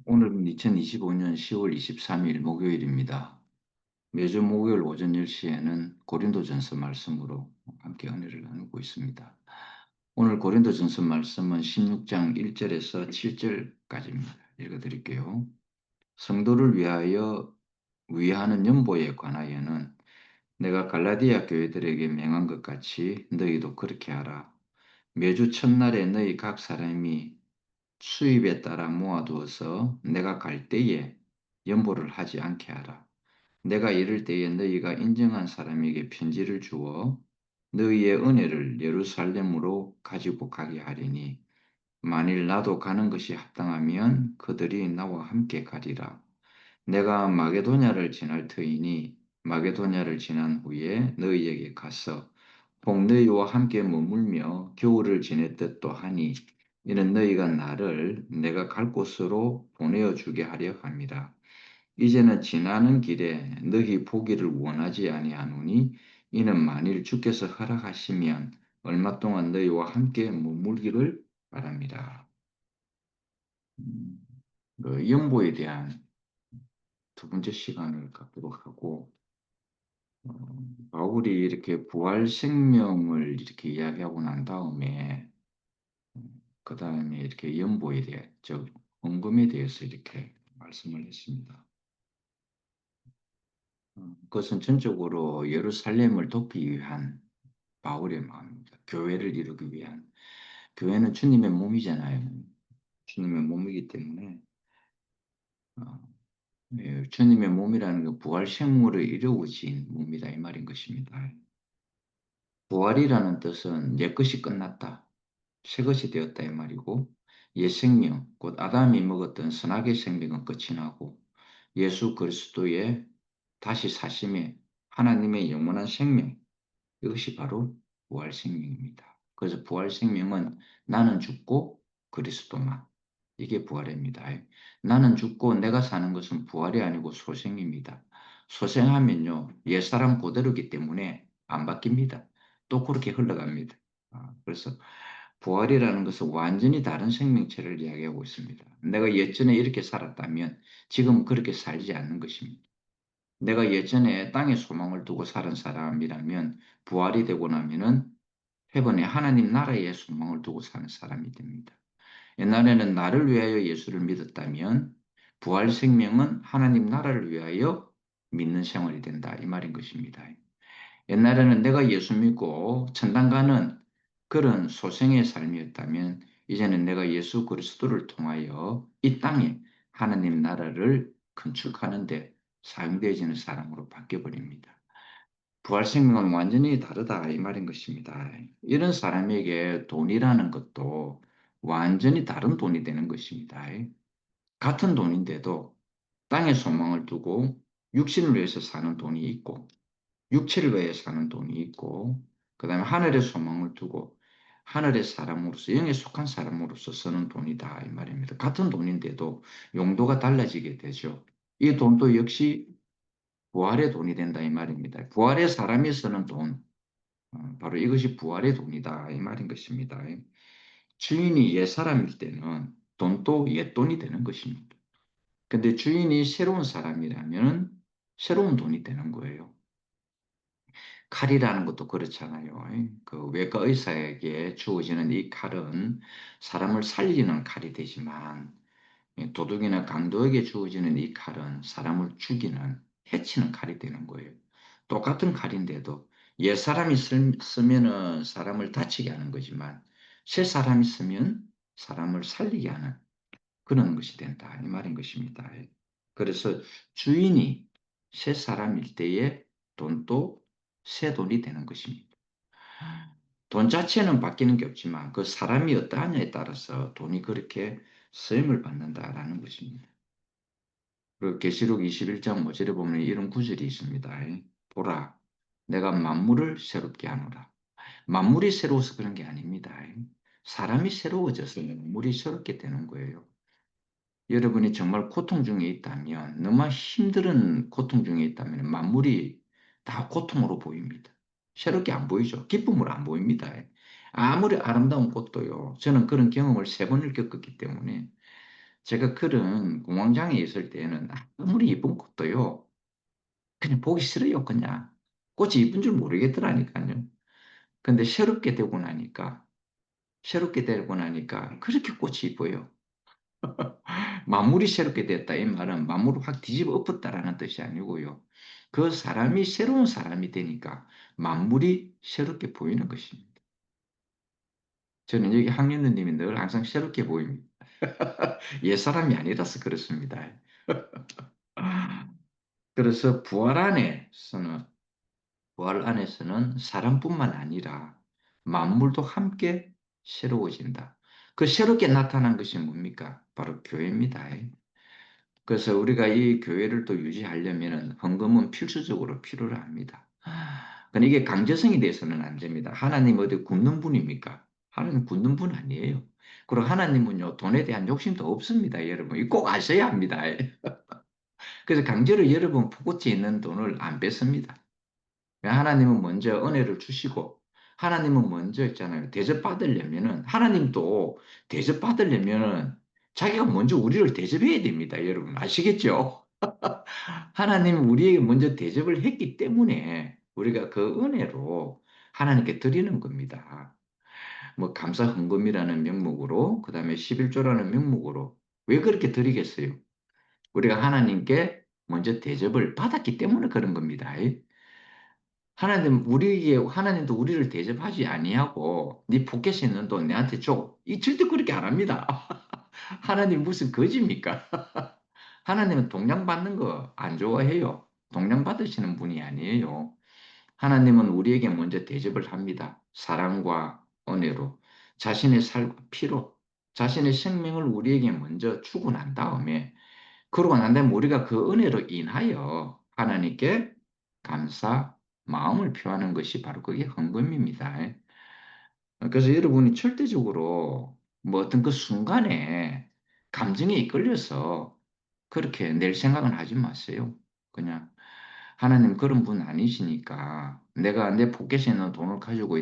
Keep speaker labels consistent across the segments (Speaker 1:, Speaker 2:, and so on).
Speaker 1: 오늘은 2025년 10월 23일 목요일입니다. 매주 목요일 오전 10시에는 고린도전서 말씀으로 함께 은혜를 나누고 있습니다. 오늘 고린도전서 말씀은 16장 1절에서 7절까지입니다. 읽어드릴게요. 성도를 위하는 연보에 관하여는 내가 갈라디아 교회들에게 명한 것 같이 너희도 그렇게 하라. 매주 첫날에 너희 각 사람이 수입에 따라 모아두어서 내가 갈 때에 연보를 하지 않게 하라. 내가 이를 때에 너희가 인정한 사람에게 편지를 주어 너희의 은혜를 예루살렘으로 가지고 가게 하리니 만일 나도 가는 것이 합당하면 그들이 나와 함께 가리라. 내가 마게도냐를 지날 터이니 마게도냐를 지난 후에 너희에게 가서 복 너희와 함께 머물며 겨울을 지냈듯도 하니 이는 너희가 나를 내가 갈 곳으로 보내어 주게 하려 함이라. 이제는 지나는 길에 너희 보기를 원하지 아니하노니 이는 만일 주께서 허락하시면 얼마 동안 너희와 함께 머물기를 바랍니다. 연보에 대한 두 번째 시간을 갖도록 하고 바울이 이렇게 부활 생명을 이렇게 이야기하고 난 다음에 그 다음에 이렇게 연보에 대해 즉 헌금에 대해서 이렇게 말씀을 했습니다. 그것은 전적으로 예루살렘을 돕기 위한 바울의 마음입니다. 교회를 이루기 위한. 교회는 주님의 몸이잖아요. 주님의 몸이기 때문에 어, 주님의 몸이라는 그 부활 생물을 이루어진 몸이다 이 말인 것입니다. 부활이라는 뜻은 옛 것이 끝났다. 새 것이 되었다 이 말이고 옛 생명, 곧 아담이 먹었던 선악의 생명은 끝이 나고 예수 그리스도의 다시 사심에 하나님의 영원한 생명, 이것이 바로 부활 생명입니다. 그래서 부활 생명은 나는 죽고 그리스도만. 이게 부활입니다. 나는 죽고 내가 사는 것은 부활이 아니고 소생입니다. 소생하면요, 옛사람 그대로기 때문에 안 바뀝니다. 또 그렇게 흘러갑니다. 그래서 부활이라는 것은 완전히 다른 생명체를 이야기하고 있습니다. 내가 예전에 이렇게 살았다면 지금 그렇게 살지 않는 것입니다. 내가 예전에 땅에 소망을 두고 살은 사람이라면 부활이 되고 나면은 해번에 하나님 나라에 소망을 두고 사는 사람이 됩니다. 옛날에는 나를 위하여 예수를 믿었다면 부활 생명은 하나님 나라를 위하여 믿는 생활이 된다 이 말인 것입니다. 옛날에는 내가 예수 믿고 천당 가는 그런 소생의 삶이었다면 이제는 내가 예수 그리스도를 통하여 이 땅에 하나님 나라를 건축하는데 사용되어지는 사람으로 바뀌어버립니다. 부활 생명은 완전히 다르다 이 말인 것입니다. 이런 사람에게 돈이라는 것도 완전히 다른 돈이 되는 것입니다. 같은 돈인데도 땅에 소망을 두고 육신을 위해서 사는 돈이 있고 육체를 위해 사는 돈이 있고 그 다음에 하늘의 소망을 두고 하늘의 사람으로서 영에 속한 사람으로서 쓰는 돈이다 이 말입니다. 같은 돈인데도 용도가 달라지게 되죠. 이 돈도 역시 부활의 돈이 된다 이 말입니다. 부활의 사람이 쓰는 돈, 바로 이것이 부활의 돈이다 이 말인 것입니다. 주인이 옛 사람일 때는 돈도 옛 돈이 되는 것입니다. 근데 주인이 새로운 사람이라면 새로운 돈이 되는 거예요. 칼이라는 것도 그렇잖아요. 그 외과 의사에게 주어지는 이 칼은 사람을 살리는 칼이 되지만 도둑이나 강도에게 주어지는 이 칼은 사람을 죽이는 해치는 칼이 되는 거예요. 똑같은 칼인데도 옛 사람이 쓰면은 사람을 다치게 하는 거지만 새 사람이 쓰면 사람을 살리게 하는 그런 것이 된다 이 말인 것입니다. 그래서 주인이 새 사람일 때에 돈도 새 돈이 되는 것입니다. 돈 자체는 바뀌는 게 없지만 그 사람이 어떠하냐에 따라서 돈이 그렇게 쓰임을 받는다라는 것입니다. 그 계시록 21장 5절에 보면 이런 구절이 있습니다. 보라, 내가 만물을 새롭게 하노라. 만물이 새로워서 그런 게 아닙니다. 사람이 새로워져서 만물이 새롭게 되는 거예요. 여러분이 정말 고통 중에 있다면, 너무 힘든 고통 중에 있다면 만물이 다 고통으로 보입니다. 새롭게 안 보이죠. 기쁨으로 안 보입니다. 아무리 아름다운 꽃도요. 저는 그런 경험을 세 번을 겪었기 때문에 제가 그런 공황장애 있을 때는 아무리 이쁜 꽃도요, 그냥 보기 싫어요, 그냥. 꽃이 이쁜 줄 모르겠더라니까요. 근데 새롭게 되고 나니까 그렇게 꽃이 이뻐요. 만물이 새롭게 됐다. 이 말은 만물을 확 뒤집어 엎었다라는 뜻이 아니고요. 그 사람이 새로운 사람이 되니까 만물이 새롭게 보이는 것입니다. 저는 여기 학년느님이 늘 항상 새롭게 보입니다. 옛사람이 아니라서 그렇습니다. 그래서 부활 안에서는 사람뿐만 아니라 만물도 함께 새로워진다. 그 새롭게 나타난 것이 뭡니까? 바로 교회입니다. 그래서 우리가 이 교회를 또 유지하려면 헌금은 필수적으로 필요로 합니다. 근데 이게 강제성이 돼서는 안 됩니다. 하나님 어디 굶는 분입니까? 하나님 굶는 분 아니에요. 그리고 하나님은요, 돈에 대한 욕심도 없습니다, 여러분. 이거 꼭 아셔야 합니다. 그래서 강제로 여러분 포코치에 있는 돈을 안 뺐습니다. 하나님은 먼저 은혜를 주시고, 하나님은 먼저 있잖아요. 대접받으려면은, 하나님도 대접받으려면은 자기가 먼저 우리를 대접해야 됩니다. 여러분 아시겠죠? 하나님은 우리에게 먼저 대접을 했기 때문에 우리가 그 은혜로 하나님께 드리는 겁니다. 뭐 감사 헌금이라는 명목으로, 그다음에 11조라는 명목으로 왜 그렇게 드리겠어요? 우리가 하나님께 먼저 대접을 받았기 때문에 그런 겁니다. 하나님도 우리를 대접하지 아니하고 네 포켓에 있는 돈 내한테 줘. 이 절대 그렇게 안 합니다. 하나님 무슨 거짓입니까? 하나님은 동양 받는 거 안 좋아해요. 동양 받으시는 분이 아니에요. 하나님은 우리에게 먼저 대접을 합니다. 사랑과 은혜로 자신의 살과 피로 자신의 생명을 우리에게 먼저 주고 난 다음에 그러고 난 다음에 우리가 그 은혜로 인하여 하나님께 감사 마음을 표하는 것이 바로 그게 헌금입니다. 그래서 여러분이 절대적으로 뭐 어떤 그 순간에 감정에 이끌려서 그렇게 낼 생각은 하지 마세요. 그냥 하나님 그런 분 아니시니까 내가 내 포켓에 있는 돈을 가지고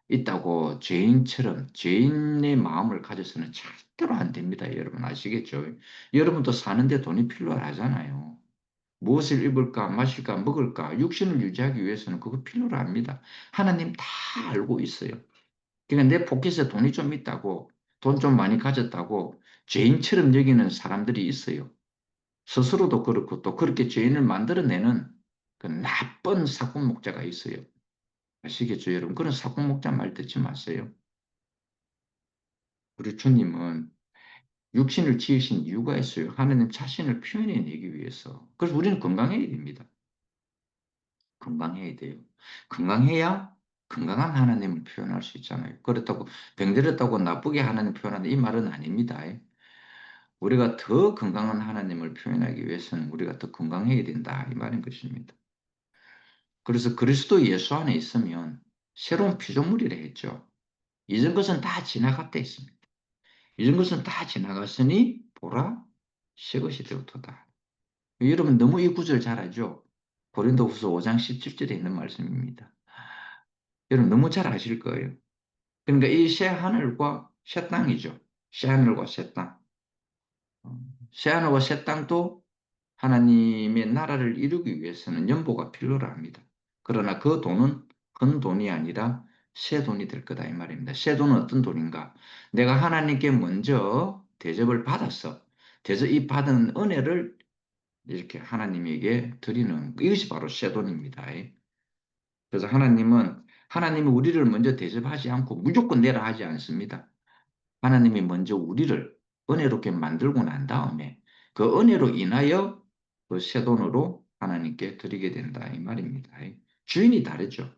Speaker 1: 있다고 죄인의 마음을 가져서는 절대로 안 됩니다. 여러분 아시겠죠? 여러분도 사는데 돈이 필요하잖아요. 무엇을 입을까, 마실까, 먹을까, 육신을 유지하기 위해서는 그거 필요로 합니다. 하나님 다 알고 있어요. 그러니까 내 포켓에 돈이 좀 있다고, 돈 좀 많이 가졌다고 죄인처럼 여기는 사람들이 있어요. 스스로도 그렇고 또 그렇게 죄인을 만들어내는 그 나쁜 사고목자가 있어요. 아시겠죠, 여러분? 그런 사고목자 말 듣지 마세요. 우리 주님은 육신을 지으신 이유가 있어요. 하나님 자신을 표현해내기 위해서. 그래서 우리는 건강해야 됩니다. 건강해야 돼요. 건강해야 건강한 하나님을 표현할 수 있잖아요. 그렇다고 병들었다고 나쁘게 하나님 표현하는 이 말은 아닙니다. 우리가 더 건강한 하나님을 표현하기 위해서는 우리가 더 건강해야 된다. 이 말인 것입니다. 그래서 그리스도 예수 안에 있으면 새로운 피조물이라 했죠. 이전 것은 다 지나갔다 했습니다. 이전 것은 다 지나갔으니 보라 새 것이 되었도다. 여러분 너무 이 구절 잘 알죠? 고린도후서 5장 17절에 있는 말씀입니다. 여러분 너무 잘 아실 거예요. 그러니까 이 새 하늘과 새 땅이죠. 새 하늘과 새 땅. 새 하늘과 새 땅도 하나님의 나라를 이루기 위해서는 연보가 필요로 합니다. 그러나 그 돈은 큰 돈이 아니라 새 돈이 될 거다 이 말입니다. 새 돈은 어떤 돈인가? 내가 하나님께 먼저 대접을 받았어. 이 받은 은혜를 이렇게 하나님에게 드리는 이것이 바로 새 돈입니다. 그래서 하나님은 우리를 먼저 대접하지 않고 무조건 내라 하지 않습니다. 하나님이 먼저 우리를 은혜롭게 만들고 난 다음에 그 은혜로 인하여 그 새 돈으로 하나님께 드리게 된다 이 말입니다. 주인이 다르죠.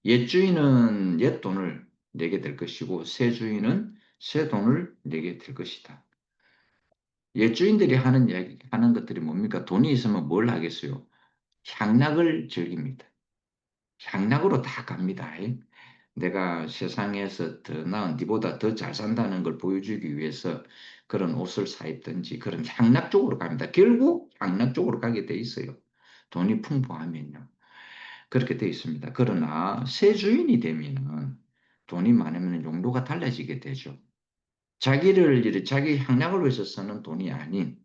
Speaker 1: 옛 주인은 옛 돈을 내게 될 것이고 새 주인은 새 돈을 내게 될 것이다. 옛 주인들이 하는 것들이 뭡니까? 돈이 있으면 뭘 하겠어요? 향락을 즐깁니다. 향락으로 다 갑니다. 내가 세상에서 더 나은 니보다 더 잘 산다는 걸 보여주기 위해서 그런 옷을 사 입든지 그런 향락 쪽으로 갑니다. 결국 향락 쪽으로 가게 돼 있어요. 돈이 풍부하면요. 그렇게 돼 있습니다. 그러나 새 주인이 되면은 돈이 많으면 용도가 달라지게 되죠. 자기 향락을 위해서 쓰는 돈이 아닌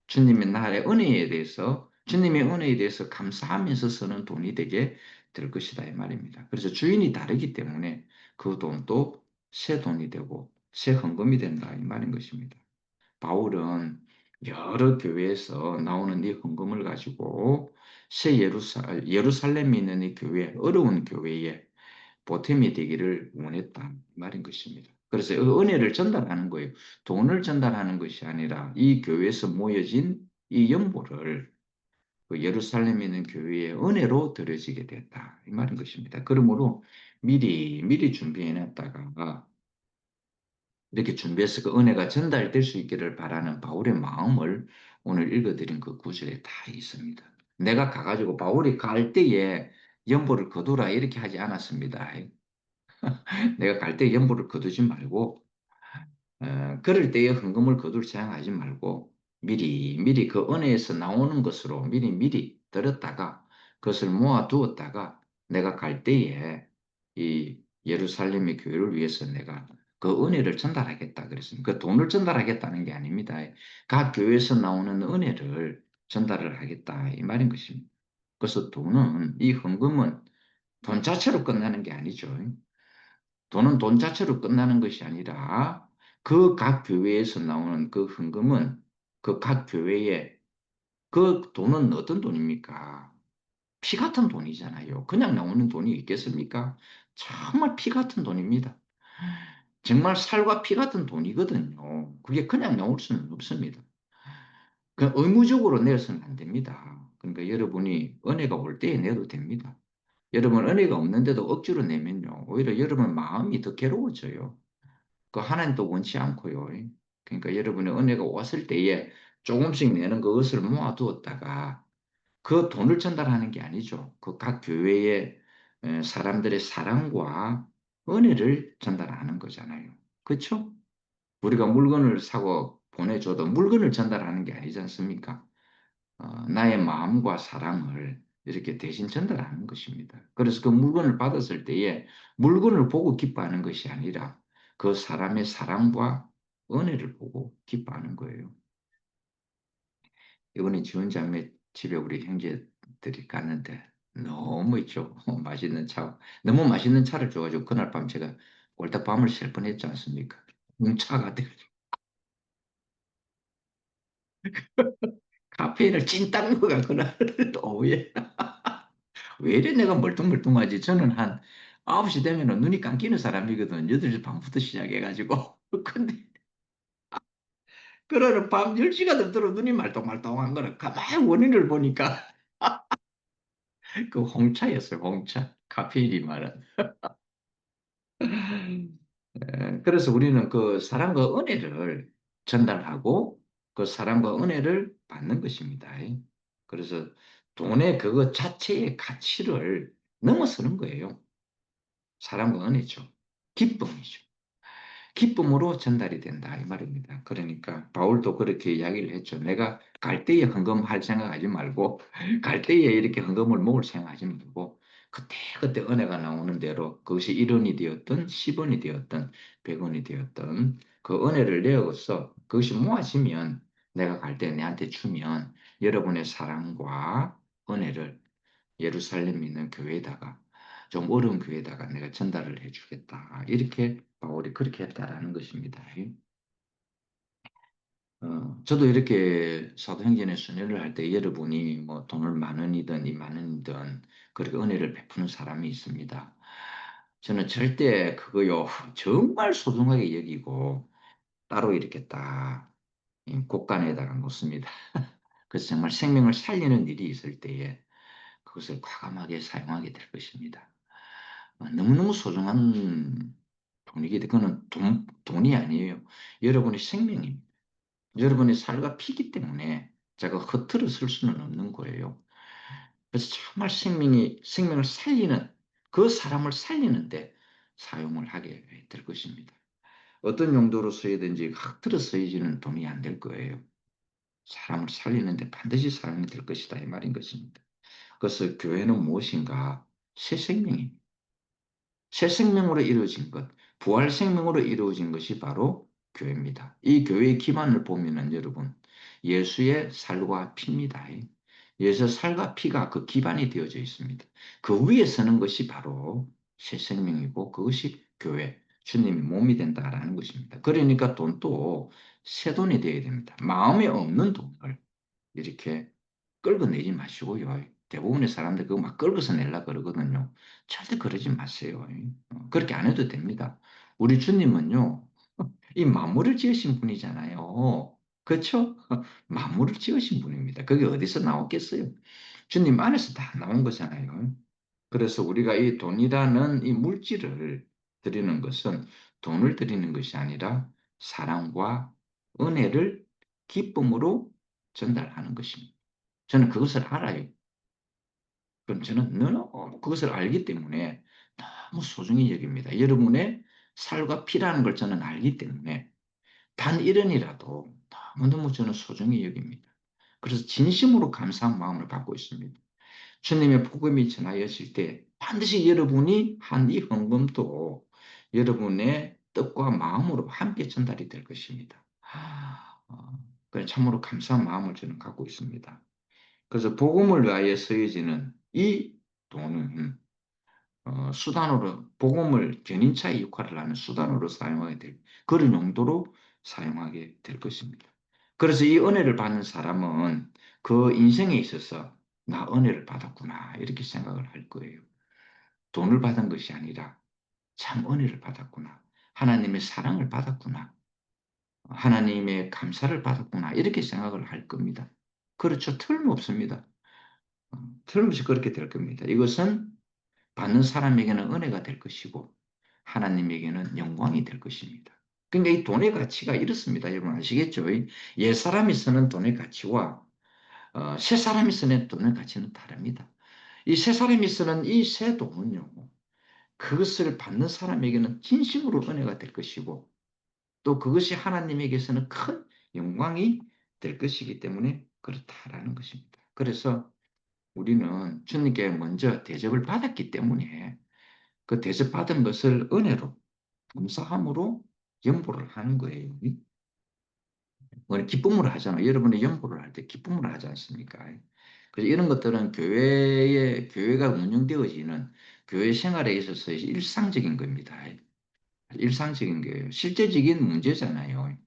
Speaker 1: 주님의 나라의 은혜에 대해서, 주님의 은혜에 대해서 감사하면서 쓰는 돈이 되게 될 것이다 이 말입니다. 그래서 주인이 다르기 때문에 그 돈도 새 돈이 되고 새 헌금이 된다 이 말인 것입니다. 바울은 여러 교회에서 나오는 이 헌금을 가지고 새 예루살렘에 있는 이 교회, 어려운 교회에 보탬이 되기를 원했다 말인 것입니다. 그래서 그 은혜를 전달하는 거예요. 돈을 전달하는 것이 아니라 이 교회에서 모여진 이 연보를 그 예루살렘에 있는 교회의 은혜로 드려지게 됐다 이 말인 것입니다. 그러므로 미리 준비해 놨다가 이렇게 준비해서 그 은혜가 전달될 수 있기를 바라는 바울의 마음을 오늘 읽어드린 그 구절에 다 있습니다. 내가 가가지고 바울이 갈 때에 연보를 거두라 이렇게 하지 않았습니다. 내가 갈 때 연보를 거두지 말고 그럴 때에 헌금을 거둘 생각하지 말고 미리 그 은혜에서 나오는 것으로 미리 들었다가 그것을 모아두었다가 내가 갈 때에 이 예루살렘의 교회를 위해서 내가 그 은혜를 전달하겠다 그랬습니다. 그 돈을 전달하겠다는 게 아닙니다. 각 교회에서 나오는 은혜를 전달을 하겠다 이 말인 것입니다. 그래서 이 헌금은 돈 자체로 끝나는 게 아니죠. 돈은 돈 자체로 끝나는 것이 아니라 그 각 교회에서 나오는 그 헌금은 그 각 교회에 그 돈은 어떤 돈입니까? 피 같은 돈이잖아요. 그냥 나오는 돈이 있겠습니까? 정말 피 같은 돈입니다. 정말 살과 피 같은 돈이거든요. 그게 그냥 나올 수는 없습니다. 그 의무적으로 내서는 안 됩니다. 그러니까 여러분이 은혜가 올 때에 내도 됩니다. 여러분 은혜가 없는데도 억지로 내면요. 오히려 여러분 마음이 더 괴로워져요. 그 하나님도 원치 않고요. 그러니까 여러분의 은혜가 왔을 때에 조금씩 내는 그것을 모아두었다가 그 돈을 전달하는 게 아니죠. 그 각 교회의 사람들의 사랑과 은혜를 전달하는 거잖아요. 그렇죠? 우리가 물건을 사고 보내줘도 물건을 전달하는 게 아니지 않습니까? 나의 마음과 사랑을 이렇게 대신 전달하는 것입니다. 그래서 그 물건을 받았을 때에 물건을 보고 기뻐하는 것이 아니라 그 사람의 사랑과 은혜를 보고 기뻐하는 거예요. 이번에 지원자매 집에 우리 형제들이 갔는데 너무 있죠. 맛있는 차, 너무 맛있는 차를 줘가지고 그날 밤 제가 꼴딱 밤을 샐 뻔했지 않습니까? 차가 돼가지고 카페인을 찐딱 먹어가 그날 오후에 왜 이래 내가 멀뚱멀뚱하지? 저는 한 9시 되면은 눈이 감기는 사람이거든. 8시 반부터 시작해가지고. 근데 그러는 밤 10시가 넘도록 눈이 말똥말똥한 거는 가만히 원인을 보니까 그 홍차였어요. 홍차. 카페인이 많은. 그래서 우리는 그 사랑과 은혜를 전달하고 그 사랑과 은혜를 받는 것입니다. 그래서 돈의 그거 자체의 가치를 넘어서는 거예요. 사랑과 은혜죠. 기쁨이죠. 기쁨으로 전달이 된다 이 말입니다. 그러니까 바울도 그렇게 이야기를 했죠. 내가 갈 때에 헌금할 생각하지 말고 갈 때에 이렇게 헌금을 모을 생각하지 말고 그때 은혜가 나오는 대로 그것이 1원이 되었든 10원이 되었든 100원이 되었든 그 은혜를 내어서 그것이 모아지면 내가 갈 때 내한테 주면 여러분의 사랑과 은혜를 예루살렘에 있는 교회에다가 좀 어려운 교회에다가 내가 전달을 해주겠다. 이렇게 바울이 그렇게 했다라는 것입니다. 저도 이렇게 사도행전의 순회를 할 때 여러분이 뭐 돈을 10,000원이든 20,000원이든 그렇게 은혜를 베푸는 사람이 있습니다. 저는 절대 그거요 정말 소중하게 여기고 따로 이렇게 딱 곳간에다가 놓습니다. 그래서 정말 생명을 살리는 일이 있을 때에 그것을 과감하게 사용하게 될 것입니다. 너무너무 소중한 돈이기 때문에 그거는 돈이 아니에요. 여러분의 생명입니다. 여러분의 살과 피기 때문에 제가 허투루 쓸 수는 없는 거예요. 그래서 정말 생명을 살리는, 그 사람을 살리는데 사용을 하게 될 것입니다. 어떤 용도로 써야든지 허투루 쓰여지는 돈이 안 될 거예요. 사람을 살리는데 반드시 사용이 될 것이다. 이 말인 것입니다. 그래서 교회는 무엇인가? 새 생명입니다. 새 생명으로 이루어진 것, 부활 생명으로 이루어진 것이 바로 교회입니다. 이 교회의 기반을 보면은 여러분 예수의 살과 피입니다. 예수의 살과 피가 그 기반이 되어져 있습니다. 그 위에 서는 것이 바로 새 생명이고 그것이 교회, 주님의 몸이 된다라는 것입니다. 그러니까 돈도 새 돈이 되어야 됩니다. 마음에 없는 돈을 이렇게 끌어내지 마시고요. 대부분의 사람들 그거 막 끌어서 내려 그러거든요. 절대 그러지 마세요. 그렇게 안 해도 됩니다. 우리 주님은요, 이 만물을 지으신 분이잖아요. 그렇죠? 만물을 지으신 분입니다. 그게 어디서 나왔겠어요? 주님 안에서 다 나온 거잖아요. 그래서 우리가 이 돈이라는 이 물질을 드리는 것은 돈을 드리는 것이 아니라 사랑과 은혜를 기쁨으로 전달하는 것입니다. 저는 그것을 알아요. 그럼 저는 너무 그것을 알기 때문에 너무 소중히 여깁니다. 여러분의 살과 피라는 걸 저는 알기 때문에 단 1원이라도 너무너무 저는 소중히 여깁니다. 그래서 진심으로 감사한 마음을 갖고 있습니다. 주님의 복음이 전하여질 때 반드시 여러분이 한 이 헌금도 여러분의 뜻과 마음으로 함께 전달이 될 것입니다. 그래서 참으로 감사한 마음을 저는 갖고 있습니다. 그래서 복음을 위하여 쓰여지는 이 돈은 수단으로 복음을 견인차의 역할을 하는 수단으로 사용하게 될 그런 용도로 사용하게 될 것입니다. 그래서 이 은혜를 받는 사람은 그 인생에 있어서 나 은혜를 받았구나 이렇게 생각을 할 거예요. 돈을 받은 것이 아니라 참 은혜를 받았구나. 하나님의 사랑을 받았구나. 하나님의 감사를 받았구나. 이렇게 생각을 할 겁니다. 그렇죠. 틀림없습니다. 틀림없이 그렇게 될 겁니다. 이것은 받는 사람에게는 은혜가 될 것이고 하나님에게는 영광이 될 것입니다. 그러니까 이 돈의 가치가 이렇습니다. 여러분 아시겠죠? 옛 사람이 쓰는 돈의 가치와 새 사람이 쓰는 돈의 가치는 다릅니다. 이 새 사람이 쓰는 이 새 돈은요. 그것을 받는 사람에게는 진심으로 은혜가 될 것이고 또 그것이 하나님에게서는 큰 영광이 될 것이기 때문에 그렇다라는 것입니다. 그래서 우리는 주님께 먼저 대접을 받았기 때문에 그 대접받은 것을 은혜로 감사함으로 연보를 하는 거예요. 우리 기쁨으로 하잖아요. 여러분이 연보를 할 때 기쁨으로 하지 않습니까? 그래서 이런 것들은 교회가 운영되어지는 교회 생활에 있어서 일상적인 겁니다. 일상적인 거예요. 실제적인 문제잖아요.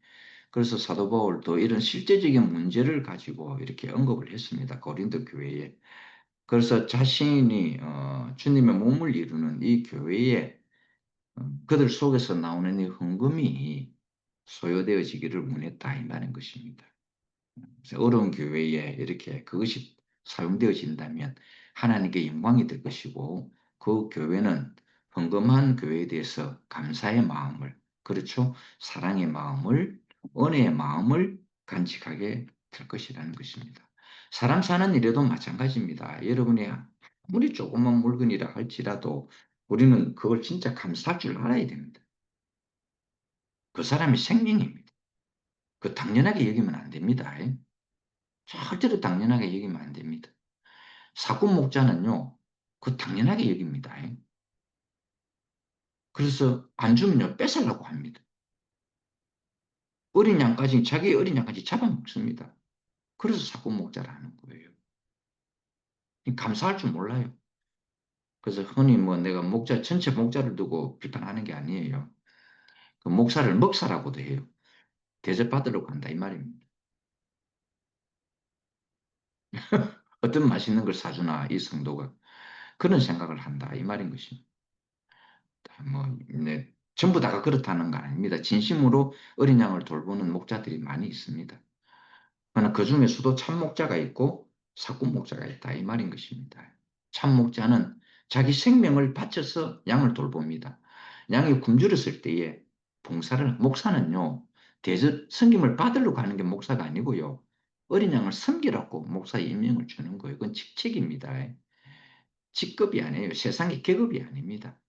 Speaker 1: 그래서 사도 바울도 이런 실제적인 문제를 가지고 이렇게 언급을 했습니다. 고린도 교회에. 그래서 자신이 주님의 몸을 이루는 이 교회에 그들 속에서 나오는 이 헌금이 소요되어지기를 원했다 이 말인 것입니다. 그래서 어려운 교회에 이렇게 그것이 사용되어진다면 하나님께 영광이 될 것이고 그 교회는 헌금한 교회에 대해서 감사의 마음을 그렇죠 사랑의 마음을 은혜의 마음을 간직하게 될 것이라는 것입니다. 사람 사는 일에도 마찬가지입니다. 여러분이 아무리 조그만 물건이라 할지라도 우리는 그걸 진짜 감사할 줄 알아야 됩니다. 그 사람의 생명입니다. 그 당연하게 여기면 안 됩니다. 절대로 당연하게 여기면 안 됩니다. 사건 목자는요, 그 당연하게 여깁니다. 그래서 안 주면요, 뺏으려고 합니다. 자기 어린 양까지 잡아먹습니다. 그래서 사건 목자라는 거예요. 감사할 줄 몰라요. 그래서 흔히 뭐 내가 전체 목자를 두고 비판하는 게 아니에요. 그 목사를 먹사라고도 해요. 대접받으려고 한다, 이 말입니다. 어떤 맛있는 걸 사주나, 이 성도가. 그런 생각을 한다, 이 말인 것입니다. 뭐, 네, 전부 다가 그렇다는 거 아닙니다. 진심으로 어린 양을 돌보는 목자들이 많이 있습니다. 그러나 그 중에서도 참 목자가 있고 사꾼 목자가 있다. 이 말인 것입니다. 참 목자는 자기 생명을 바쳐서 양을 돌봅니다. 양이 굶주렸을 때에 목사는요, 섬김을 받으려고 하는 게 목사가 아니고요. 어린 양을 섬기라고 목사의 임명을 주는 거예요. 그건 직책입니다. 직급이 아니에요. 세상의 계급이 아닙니다.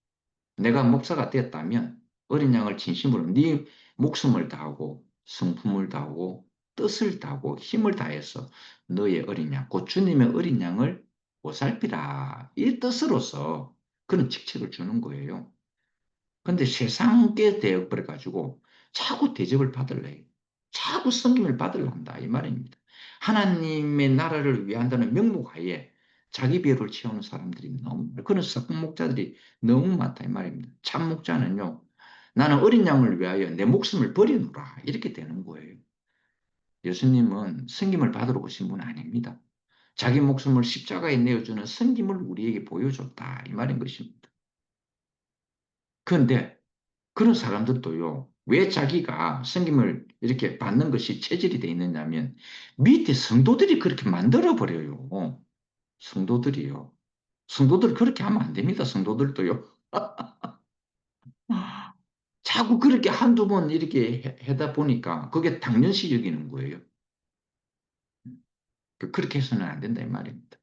Speaker 1: 내가 목사가 되었다면 어린 양을 진심으로 네 목숨을 다하고 성품을 다하고 뜻을 다하고 힘을 다해서 너의 어린 양, 곧 주님의 어린 양을 보살피라. 이 뜻으로서 그런 직책을 주는 거예요. 근데 세상께 되어버려가지고 자꾸 대접을 받을래. 자꾸 섬김을 받으려한다. 이 말입니다. 하나님의 나라를 위한다는 명목하에 자기 배를 채우는 사람들이 너무 많아요. 그런 석목자들이 너무 많다. 이 말입니다. 참 목자는요. 나는 어린 양을 위하여 내 목숨을 버리노라. 이렇게 되는 거예요. 예수님은 섬김을 받으러 오신 분 아닙니다. 자기 목숨을 십자가에 내어주는 섬김을 우리에게 보여줬다. 이 말인 것입니다. 그런데 그런 사람들도요, 왜 자기가 섬김을 이렇게 받는 것이 체질이 돼 있느냐면 밑에 성도들이 그렇게 만들어 버려요. 성도들이요. 성도들 그렇게 하면 안 됩니다. 성도들도요. 자꾸 그렇게 한두 번 이렇게 다 보니까 그게 당연시 여기는 거예요. 그렇게 해서는 안 된다 이 말입니다.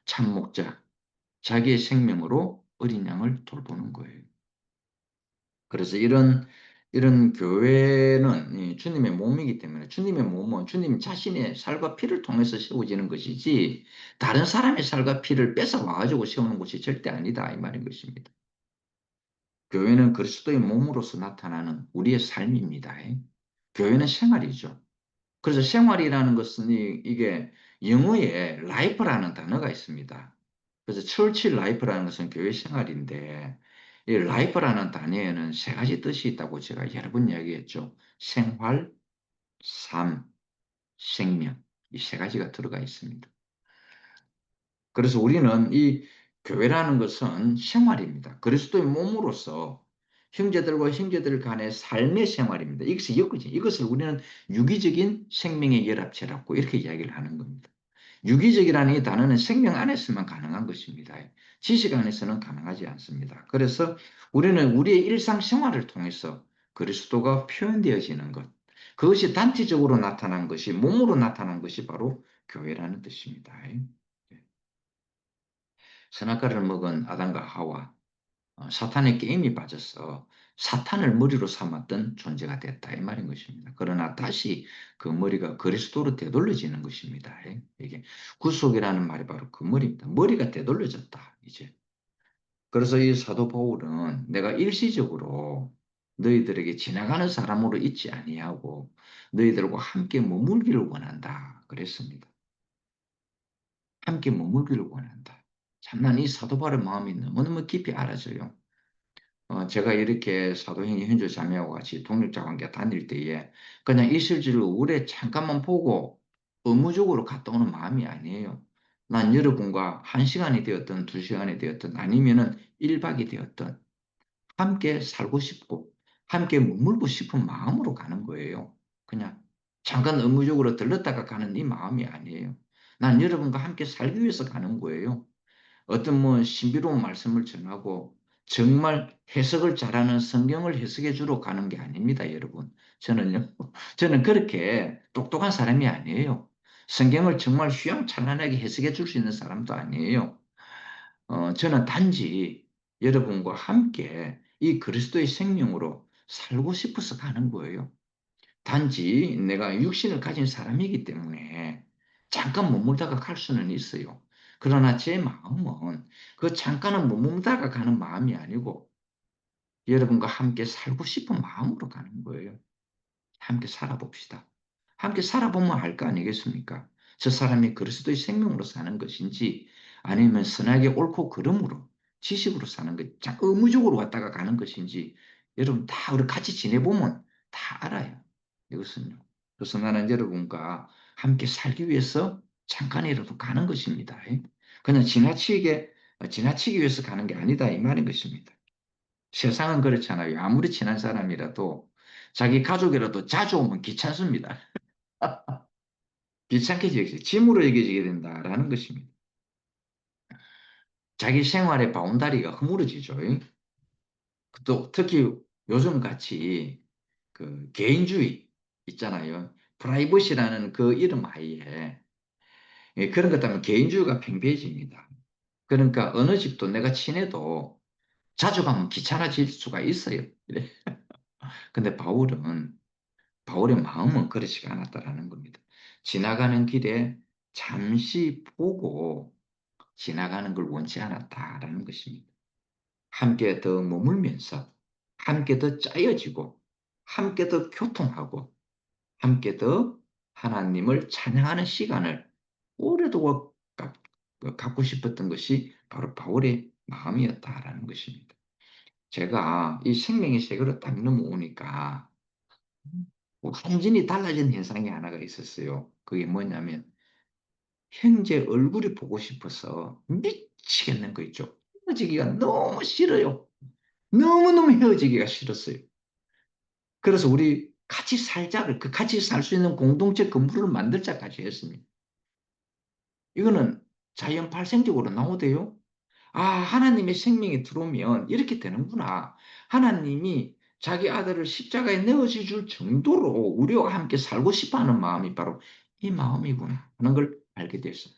Speaker 1: 참 목자, 자기의 생명으로 어린 양을 돌보는 거예요. 그래서 이런 교회는 주님의 몸이기 때문에 주님의 몸은 주님 자신의 살과 피를 통해서 세워지는 것이지 다른 사람의 살과 피를 뺏어 와가지고 세우는 것이 절대 아니다 이 말인 것입니다. 교회는 그리스도의 몸으로서 나타나는 우리의 삶입니다. 교회는 생활이죠. 그래서 생활이라는 것은 이게 영어에 life라는 단어가 있습니다. 그래서 church life라는 것은 교회 생활인데 이 life라는 단어에는 세 가지 뜻이 있다고 제가 여러 번 이야기했죠. 생활, 삶, 생명 이 세 가지가 들어가 있습니다. 그래서 우리는 이 교회라는 것은 생활입니다. 그리스도의 몸으로서 형제들과 형제들 간의 삶의 생활입니다. 이것을 우리는 유기적인 생명의 결합체라고 이렇게 이야기를 하는 겁니다. 유기적이라는 이 단어는 생명 안에서만 가능한 것입니다. 지식 안에서는 가능하지 않습니다. 그래서 우리는 우리의 일상생활을 통해서 그리스도가 표현되어지는 것, 그것이 단체적으로 나타난 것이 몸으로 나타난 것이 바로 교회라는 뜻입니다. 선악과를 먹은 아담과 하와, 사탄의 게임이 빠져서 사탄을 머리로 삼았던 존재가 됐다 이 말인 것입니다. 그러나 다시 그 머리가 그리스도로 되돌려지는 것입니다. 이게 구속이라는 말이 바로 그 머리입니다. 머리가 되돌려졌다 이제. 그래서 이 사도 바울은 내가 일시적으로 너희들에게 지나가는 사람으로 있지 아니하고 너희들과 함께 머물기를 원한다 그랬습니다. 함께 머물기를 원한다. 참 난 이 사도 바울의 마음이 너무너무 깊이 알아져요. 제가 이렇게 사도행위 현조 자매와 같이 독립자 관계 다닐 때에 그냥 이슬지를 오래 잠깐만 보고 의무적으로 갔다 오는 마음이 아니에요. 난 여러분과 한 시간이 되었든 두 시간이 되었든 아니면은 1박이 되었든 함께 살고 싶고 함께 머물고 싶은 마음으로 가는 거예요. 그냥 잠깐 의무적으로 들렀다가 가는 이 마음이 아니에요. 난 여러분과 함께 살기 위해서 가는 거예요. 어떤 뭐 신비로운 말씀을 전하고 정말 해석을 잘하는 성경을 해석해 주러 가는 게 아닙니다, 여러분. 저는요, 저는 그렇게 똑똑한 사람이 아니에요. 성경을 정말 휘황찬란하게 해석해 줄 수 있는 사람도 아니에요. 저는 단지 여러분과 함께 이 그리스도의 생명으로 살고 싶어서 가는 거예요. 단지 내가 육신을 가진 사람이기 때문에 잠깐 머물다가 갈 수는 있어요. 그러나 제 마음은 그 잠깐은 머물다가 가는 마음이 아니고 여러분과 함께 살고 싶은 마음으로 가는 거예요. 함께 살아봅시다. 함께 살아보면 알 거 아니겠습니까? 저 사람이 그리스도의 생명으로 사는 것인지 아니면 선하게 옳고 그름으로 지식으로 사는 것, 의무적으로 왔다가 가는 것인지 여러분 다 우리 같이 지내보면 다 알아요. 이것은요. 그래서 나는 여러분과 함께 살기 위해서 잠깐이라도 가는 것입니다. 그냥 지나치기 위해서 가는 게 아니다 이 말인 것입니다. 세상은 그렇잖아요. 아무리 친한 사람이라도 자기 가족이라도 자주 오면 귀찮습니다. 귀찮게 여기지, 짐으로 여겨지게 된다라는 것입니다. 자기 생활의 바운다리가 허물어지죠. 또 특히 요즘 같이 그 개인주의 있잖아요. 프라이버시라는 그 이름 하에 그런 것 때문에 개인주의가 팽배해집니다. 그러니까 어느 집도 내가 친해도 자주 가면 귀찮아질 수가 있어요. 근데 바울의 마음은 그렇지가 않았다라는 겁니다. 지나가는 길에 잠시 보고 지나가는 걸 원치 않았다라는 것입니다. 함께 더 머물면서 함께 더 짜여지고 함께 더 교통하고 함께 더 하나님을 찬양하는 시간을 오래도록 갖고 싶었던 것이 바로 바울의 마음이었다라는 것입니다. 제가 이 생명의 세계로 딱 넘어오니까 완전히 달라진 현상이 하나가 있었어요. 그게 뭐냐면 형제 얼굴이 보고 싶어서 미치겠는 거 있죠. 헤어지기가 너무 싫어요. 너무너무 헤어지기가 싫었어요. 그래서 우리 같이 살자를, 그 같이 살 수 있는 공동체 건물을 만들자까지 했습니다. 이거는 자연 발생적으로 나오대요. 아, 하나님의 생명이 들어오면 이렇게 되는구나. 하나님이 자기 아들을 십자가에 내어줄 정도로 우리와 함께 살고 싶어 하는 마음이 바로 이 마음이구나 하는 걸 알게 됐어요.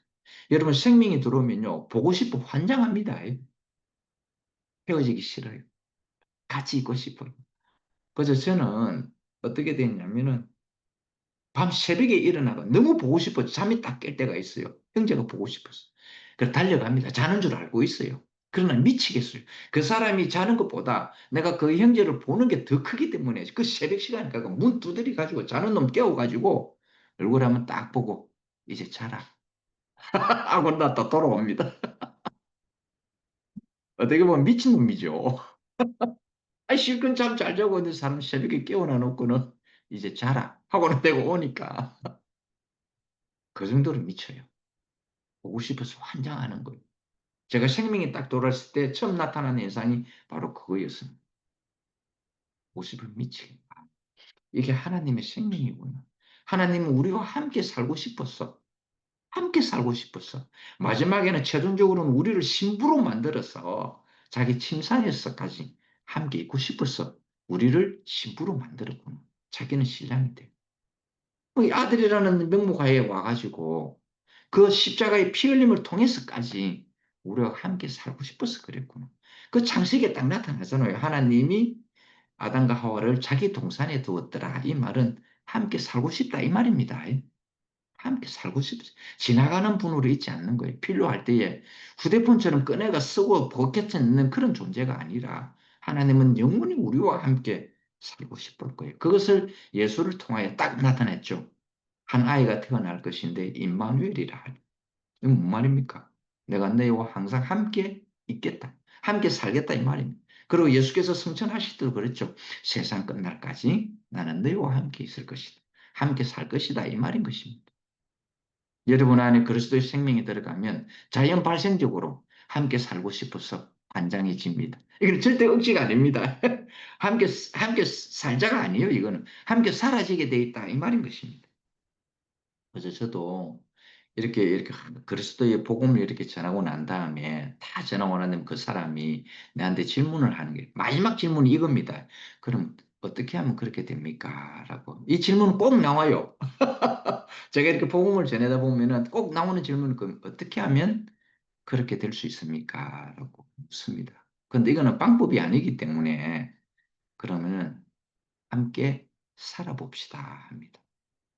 Speaker 1: 여러분, 생명이 들어오면요, 보고 싶어 환장합니다. 헤어지기 싫어요. 같이 있고 싶어요. 그래서 저는 어떻게 됐냐면은 밤 새벽에 일어나가 너무 보고 싶어서 잠이 딱 깰 때가 있어요. 형제가 보고 싶어서. 그래서 달려갑니다. 자는 줄 알고 있어요. 그러나 미치겠어요. 그 사람이 자는 것보다 내가 그 형제를 보는 게 더 크기 때문에 그 새벽 시간이니까 문 두드려 가지고 자는 놈 깨워가지고 얼굴 한번 딱 보고 이제 자라 하고 나 또 돌아옵니다. 어떻게 보면 미친놈이죠. 아, 실컷 잠 잘 자고 있는 사람 새벽에 깨워놔 놓고는 이제 자라 하고는 되고 오니까 그 정도로 미쳐요. 보고 싶어서 환장하는 거예요. 제가 생명이 딱 돌았을 때 처음 나타난 현상이 바로 그거였습니다. 모습을 미치게. 이게 하나님의 생명이구나. 하나님은 우리와 함께 살고 싶었어. 함께 살고 싶었어. 마지막에는 최종적으로는 우리를 신부로 만들어서 자기 침상에서까지 함께 있고 싶었어. 우리를 신부로 만들었구나. 자기는 신랑이 돼. 이 아들이라는 명목하에 와가지고 그 십자가의 피 흘림을 통해서까지 우리와 함께 살고 싶어서 그랬구나. 그 창세기에 딱 나타나잖아요. 하나님이 아담과 하와를 자기 동산에 두었더라. 이 말은 함께 살고 싶다 이 말입니다. 함께 살고 싶어. 지나가는 분으로 있지 않는 거예요. 필요할 때에 휴대폰처럼 꺼내가 쓰고 포켓에 넣는 그런 존재가 아니라 하나님은 영원히 우리와 함께 살고 싶을 거예요. 그것을 예수를 통하여 딱 나타냈죠. 한 아이가 태어날 것인데 임마누엘이라 하죠. 이건 뭔 말입니까? 내가 너희와 항상 함께 있겠다. 함께 살겠다 이 말입니다. 그리고 예수께서 성천하실 때도 그랬죠. 세상 끝날까지 나는 너희와 함께 있을 것이다. 함께 살 것이다 이 말인 것입니다. 여러분 안에 그리스도의 생명이 들어가면 자연 발생적으로 함께 살고 싶어서 환장해집니다. 이건 절대 억지가 아닙니다. 함께 살자가 아니에요. 이거는 함께 사라지게 돼 있다 이 말인 것입니다. 그래서 저도 이렇게 그리스도의 복음을 이렇게 전하고 난 다음에 다 전하고 난 다음에 그 사람이 나한테 질문을 하는 게 마지막 질문이 이겁니다. 그럼 어떻게 하면 그렇게 됩니까? 라고. 이 질문은 꼭 나와요. 제가 이렇게 복음을 전하다 보면은 꼭 나오는 질문은 그럼 어떻게 하면 그렇게 될 수 있습니까? 라고 묻습니다. 근데 이거는 방법이 아니기 때문에 그러면은 함께 살아봅시다 합니다.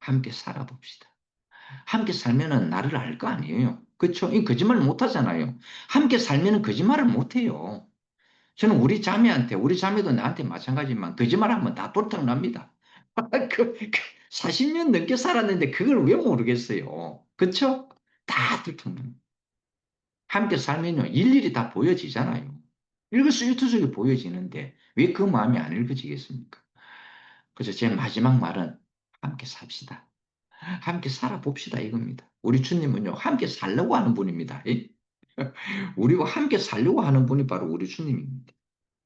Speaker 1: 함께 살아봅시다. 함께 살면은 나를 알 거 아니에요. 그렇죠? 이 거짓말 못 하잖아요. 함께 살면은 거짓말을 못 해요. 저는 우리 자매도 나한테 마찬가지지만 거짓말하면 다 돌통납니다. 그 40년 넘게 살았는데 그걸 왜 모르겠어요. 그렇죠? 다 들통납니다. 함께 살면요 일일이 다 보여지잖아요. 일거수일투족이 보여지는데 왜 그 마음이 안 읽어지겠습니까? 그래서 제 마지막 말은 함께 삽시다. 함께 살아봅시다 이겁니다. 우리 주님은요 함께 살려고 하는 분입니다. 우리와 함께 살려고 하는 분이 바로 우리 주님입니다.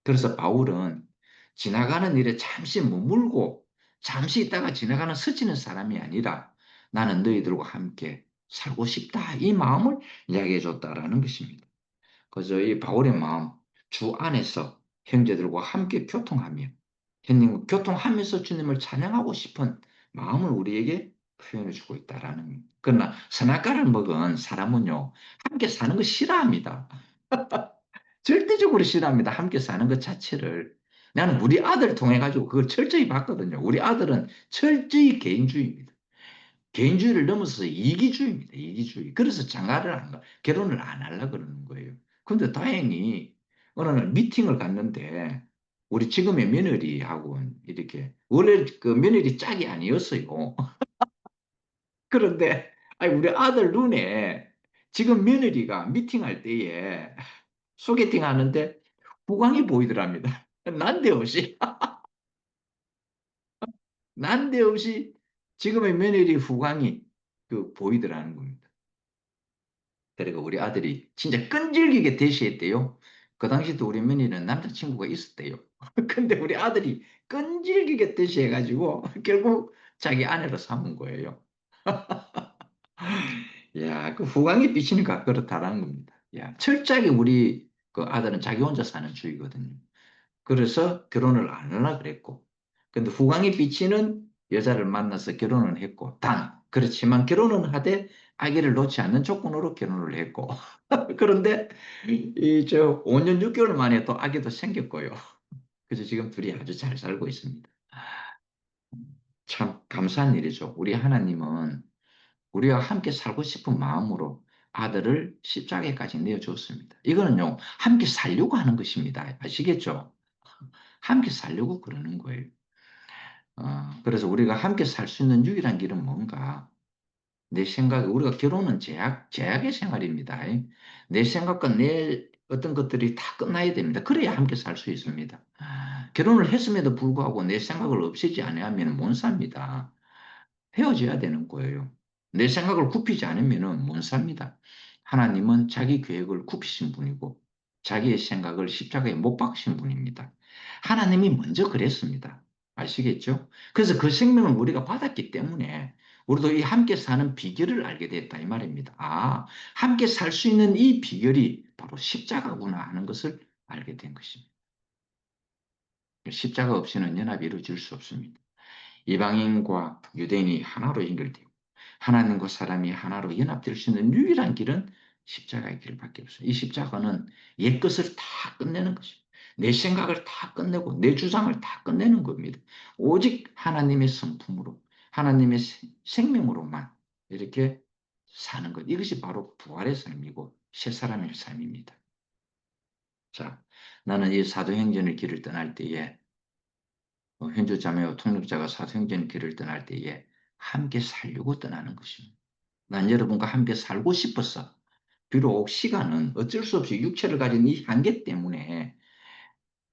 Speaker 1: 그래서 바울은 지나가는 일에 잠시 머물고 잠시 있다가 지나가는 스치는 사람이 아니라 나는 너희들과 함께 살고 싶다 이 마음을 이야기해 줬다라는 것입니다. 그래서 이 바울의 마음 주 안에서 형제들과 함께 교통하며 형님 교통하면서 주님을 찬양하고 싶은 마음을 우리에게 표현해 주고 있다라는. 그러나 선악과를 먹은 사람은요 함께 사는 거 싫어합니다. 절대적으로 싫어합니다. 함께 사는 것 자체를. 나는 우리 아들 통해 가지고 그걸 철저히 봤거든요. 우리 아들은 철저히 개인주의입니다. 개인주의를 넘어서서 이기주의입니다. 이기주의. 그래서 장가를 안 가, 결혼을 안 하려고 그러는 거예요. 근데 다행히 어느 날 미팅을 갔는데 우리 지금의 며느리하고 이렇게 원래 그 며느리 짝이 아니었어요. 그런데 아니 우리 아들 눈에 지금 며느리가 미팅할 때에 소개팅 하는데 후광이 보이더랍니다. 난데없이 난데없이 지금의 며느리 후광이 그 보이더라는 겁니다. 그리고 우리 아들이 진짜 끈질기게 대시했대요. 그 당시도 우리 며느리는 남자친구가 있었대요. 근데 우리 아들이 끈질기게 대시해가지고 결국 자기 아내로 삼은 거예요. 야, 그 후광이 비치니까 그렇다라는 겁니다. 야, 철저하게 우리 그 아들은 자기 혼자 사는 주의거든요. 그래서 결혼을 안 하려고 그랬고. 근데 후광이 비치는 여자를 만나서 결혼을 했고, 그렇지만 결혼은 하되 아기를 놓지 않는 조건으로 결혼을 했고. 그런데 저 5년 6개월 만에 또 아기도 생겼고요. 그래서 지금 둘이 아주 잘 살고 있습니다. 참 감사한 일이죠. 우리 하나님은 우리와 함께 살고 싶은 마음으로 아들을 십자가에까지 내어주었습니다. 이거는요, 함께 살려고 하는 것입니다. 아시겠죠? 함께 살려고 그러는 거예요. 그래서 우리가 함께 살 수 있는 유일한 길은 뭔가? 내 생각에, 우리가 결혼은 제약의 생활입니다. 내 생각과 내 어떤 것들이 다 끝나야 됩니다. 그래야 함께 살 수 있습니다. 결혼을 했음에도 불구하고 내 생각을 없애지 않으면 못 삽니다. 헤어져야 되는 거예요. 내 생각을 굽히지 않으면 못 삽니다. 하나님은 자기 계획을 굽히신 분이고 자기의 생각을 십자가에 못 박으신 분입니다. 하나님이 먼저 그랬습니다. 아시겠죠? 그래서 그 생명을 우리가 받았기 때문에 우리도 이 함께 사는 비결을 알게 됐다 이 말입니다. 함께 살 수 있는 이 비결이 바로 십자가구나 하는 것을 알게 된 것입니다. 십자가 없이는 연합이 이루어질 수 없습니다. 이방인과 유대인이 하나로 연결되고 하나님과 사람이 하나로 연합될 수 있는 유일한 길은 십자가의 길밖에 없어요. 이 십자가는 옛것을 다 끝내는 것입니다. 내 생각을 다 끝내고 내 주장을 다 끝내는 겁니다. 오직 하나님의 성품으로 하나님의 생명으로만 이렇게 사는 것. 이것이 바로 부활의 삶이고 새 사람의 삶입니다. 자, 나는 이 사도행전의 길을 떠날 때에 현주자매와 통역자가 사도행전 길을 떠날 때에 함께 살려고 떠나는 것입니다. 난 여러분과 함께 살고 싶어서 비록 시간은 어쩔 수 없이 육체를 가진 이 한계 때문에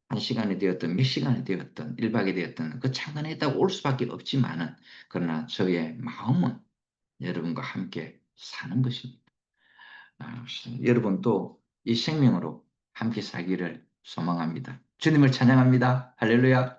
Speaker 1: 한 시간이 되었든 몇 시간이 되었든 1박이 되었든 그 창간에다가 올 수밖에 없지만은 그러나 저의 마음은 여러분과 함께 사는 것입니다. 여러분도 이 생명으로 함께 살기를 소망합니다. 주님을 찬양합니다. 할렐루야.